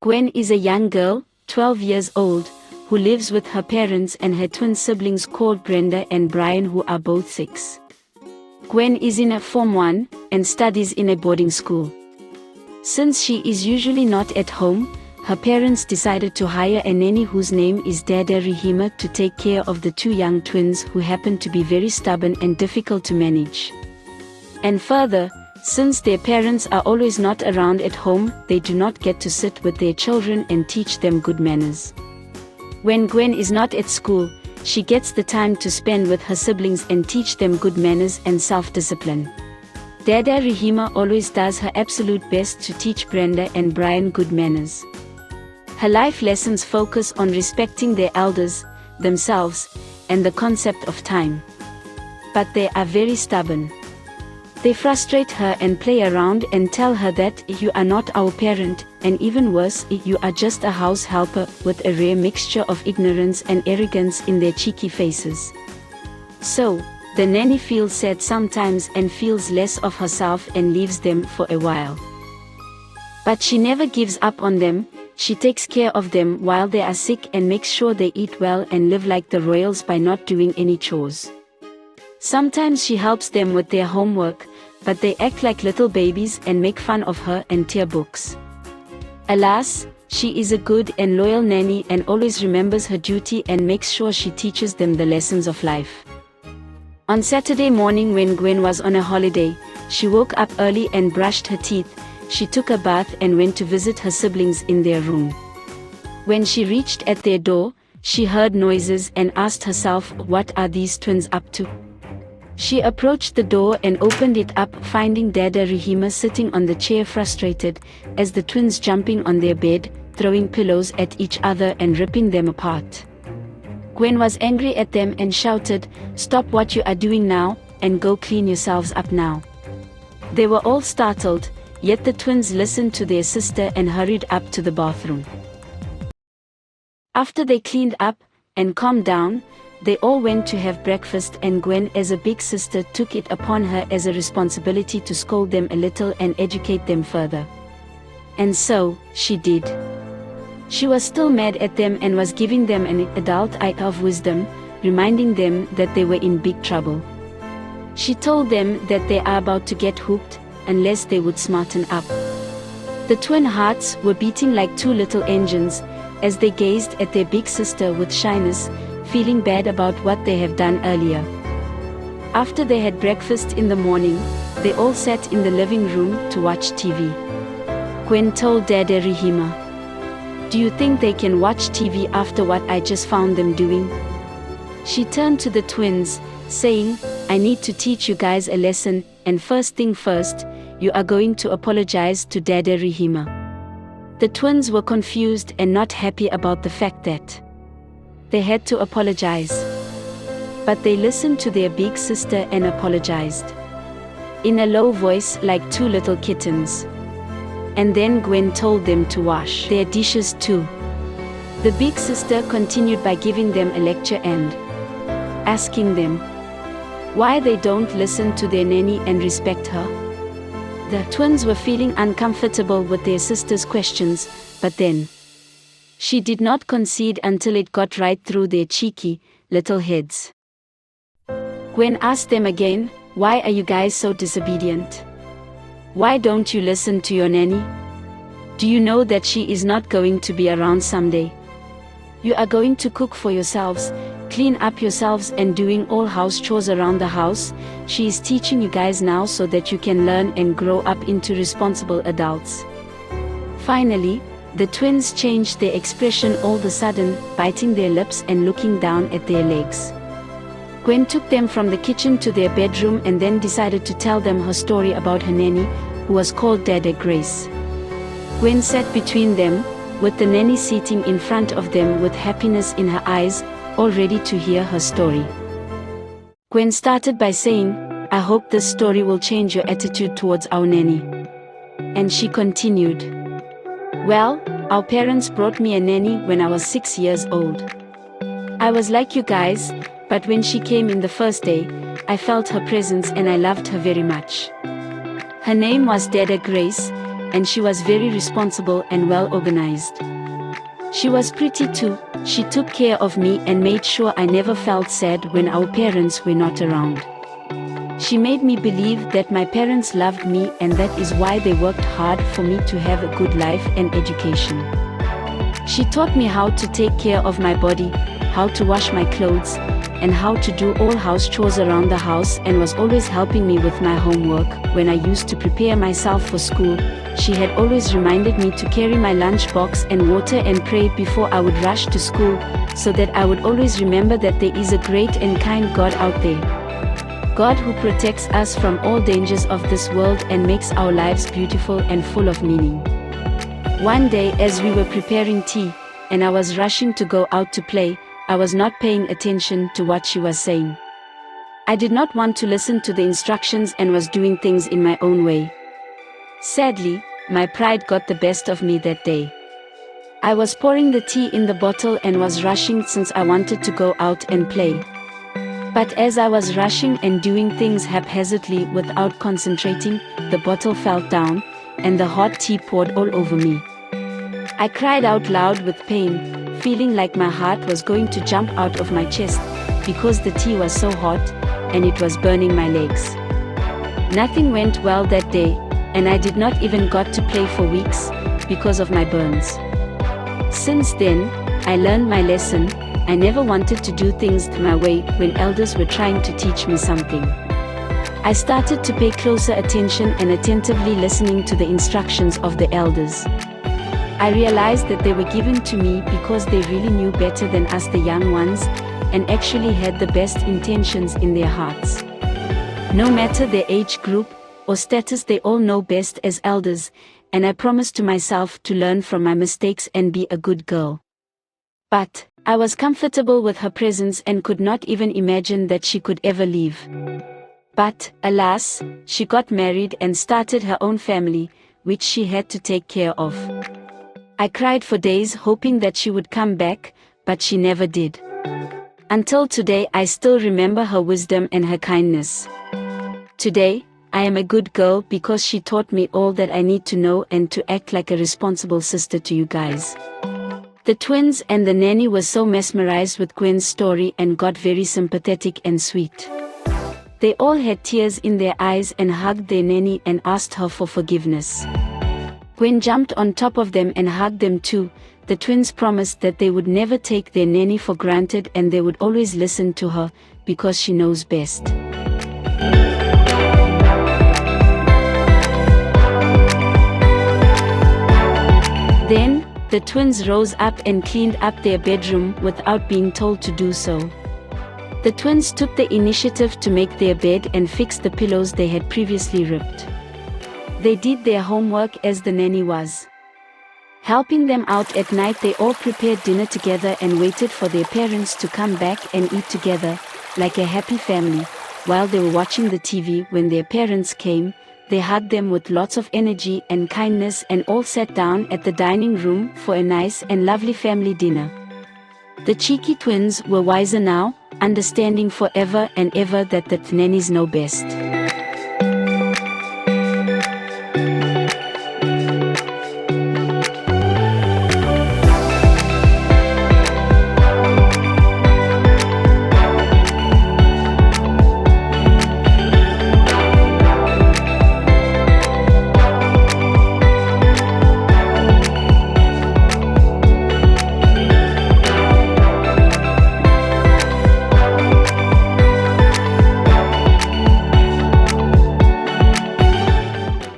Gwen is a young girl, 12 years old, who lives with her parents and her twin siblings called Brenda and Brian, who are both 6. Gwen is in a Form 1 and studies in a boarding school. Since she is usually not at home, her parents decided to hire a nanny whose name is Dada Rehema to take care of the 2 young twins who happen to be very stubborn and difficult to manage. And further, since their parents are always not around at home, they do not get to sit with their children and teach them good manners. When Gwen is not at school, she gets the time to spend with her siblings and teach them good manners and self-discipline. Dada Rehema always does her absolute best to teach Brenda and Brian good manners. Her life lessons focus on respecting their elders, themselves, and the concept of time. But they are very stubborn. They frustrate her and play around and tell her that you are not our parent, and even worse, you are just a house helper, with a rare mixture of ignorance and arrogance in their cheeky faces. So, the nanny feels sad sometimes and feels less of herself and leaves them for a while. But she never gives up on them. She takes care of them while they are sick and makes sure they eat well and live like the royals by not doing any chores. Sometimes she helps them with their homework, but they act like little babies and make fun of her and tear books. Alas, she is a good and loyal nanny and always remembers her duty and makes sure she teaches them the lessons of life. On Saturday morning, when Gwen was on a holiday, she woke up early and brushed her teeth. She took a bath and went to visit her siblings in their room. When she reached at their door, she heard noises and asked herself, what are these twins up to? She approached the door and opened it up, finding Dada Rehema sitting on the chair, frustrated, as the twins jumping on their bed, throwing pillows at each other and ripping them apart. Gwen was angry at them and shouted, "Stop what you are doing now, and go clean yourselves up now." They were all startled, yet the twins listened to their sister and hurried up to the bathroom. After they cleaned up and calmed down, they all went to have breakfast, and Gwen, as a big sister, took it upon her as a responsibility to scold them a little and educate them further. And so, she did. She was still mad at them and was giving them an adult eye of wisdom, reminding them that they were in big trouble. She told them that they are about to get hooked, unless they would smarten up. The twin hearts were beating like 2 little engines, as they gazed at their big sister with shyness, feeling bad about what they have done earlier. After they had breakfast in the morning, they all sat in the living room to watch TV. Gwen told Dada Rehema, "Do you think they can watch TV after what I just found them doing?" She turned to the twins, saying, "I need to teach you guys a lesson, and first thing first, you are going to apologize to Dada Rehema." The twins were confused and not happy about the fact that they had to apologize. But they listened to their big sister and apologized. In a low voice, like 2 little kittens. And then Gwen told them to wash their dishes too. The big sister continued by giving them a lecture and asking them why they don't listen to their nanny and respect her. The twins were feeling uncomfortable with their sister's questions, but then she did not concede until it got right through their cheeky little heads. Gwen asked them again, "Why are you guys so disobedient? Why don't you listen to your nanny? Do you know that she is not going to be around someday? You are going to cook for yourselves, clean up yourselves, and doing all house chores around the house. She is teaching you guys now so that you can learn and grow up into responsible adults." Finally, the twins changed their expression all of a sudden, biting their lips and looking down at their legs. Gwen took them from the kitchen to their bedroom and then decided to tell them her story about her nanny, who was called Dada Grace. Gwen sat between them, with the nanny sitting in front of them with happiness in her eyes, all ready to hear her story. Gwen started by saying, "I hope this story will change your attitude towards our nanny." And she continued, "Well, our parents brought me a nanny when I was 6 years old. I was like you guys, but when she came in the first day, I felt her presence and I loved her very much. Her name was Dada Grace, and she was very responsible and well organized. She was pretty too. She took care of me and made sure I never felt sad when our parents were not around. She made me believe that my parents loved me, and that is why they worked hard for me to have a good life and education. She taught me how to take care of my body, how to wash my clothes, and how to do all house chores around the house, and was always helping me with my homework. When I used to prepare myself for school, she had always reminded me to carry my lunchbox and water and pray before I would rush to school, so that I would always remember that there is a great and kind God out there. God who protects us from all dangers of this world and makes our lives beautiful and full of meaning. One day, as we were preparing tea, and I was rushing to go out to play, I was not paying attention to what she was saying. I did not want to listen to the instructions and was doing things in my own way. Sadly, my pride got the best of me that day. I was pouring the tea in the bottle and was rushing since I wanted to go out and play. But as I was rushing and doing things haphazardly without concentrating, the bottle fell down, and the hot tea poured all over me. I cried out loud with pain, feeling like my heart was going to jump out of my chest, because the tea was so hot, and it was burning my legs. Nothing went well that day, and I did not even got to play for weeks, because of my burns. Since then, I learned my lesson. I never wanted to do things my way when elders were trying to teach me something. I started to pay closer attention and attentively listening to the instructions of the elders. I realized that they were given to me because they really knew better than us, the young ones, and actually had the best intentions in their hearts. No matter their age group or status, they all know best as elders, and I promised to myself to learn from my mistakes and be a good girl. But I was comfortable with her presence and could not even imagine that she could ever leave. But, alas, she got married and started her own family, which she had to take care of. I cried for days hoping that she would come back, but she never did. Until today, I still remember her wisdom and her kindness. Today, I am a good girl because she taught me all that I need to know and to act like a responsible sister to you guys. The twins and the nanny were so mesmerized with Gwen's story and got very sympathetic and sweet. They all had tears in their eyes and hugged their nanny and asked her for forgiveness. Gwen jumped on top of them and hugged them too. The twins promised that they would never take their nanny for granted and they would always listen to her, because she knows best. Then, the twins rose up and cleaned up their bedroom without being told to do so. The twins took the initiative to make their bed and fix the pillows they had previously ripped. They did their homework as the nanny was helping them out. At night, they all prepared dinner together and waited for their parents to come back and eat together, like a happy family. While they were watching the TV, when their parents came, they hugged them with lots of energy and kindness and all sat down at the dining room for a nice and lovely family dinner. The cheeky twins were wiser now, understanding forever and ever that the nannies know best.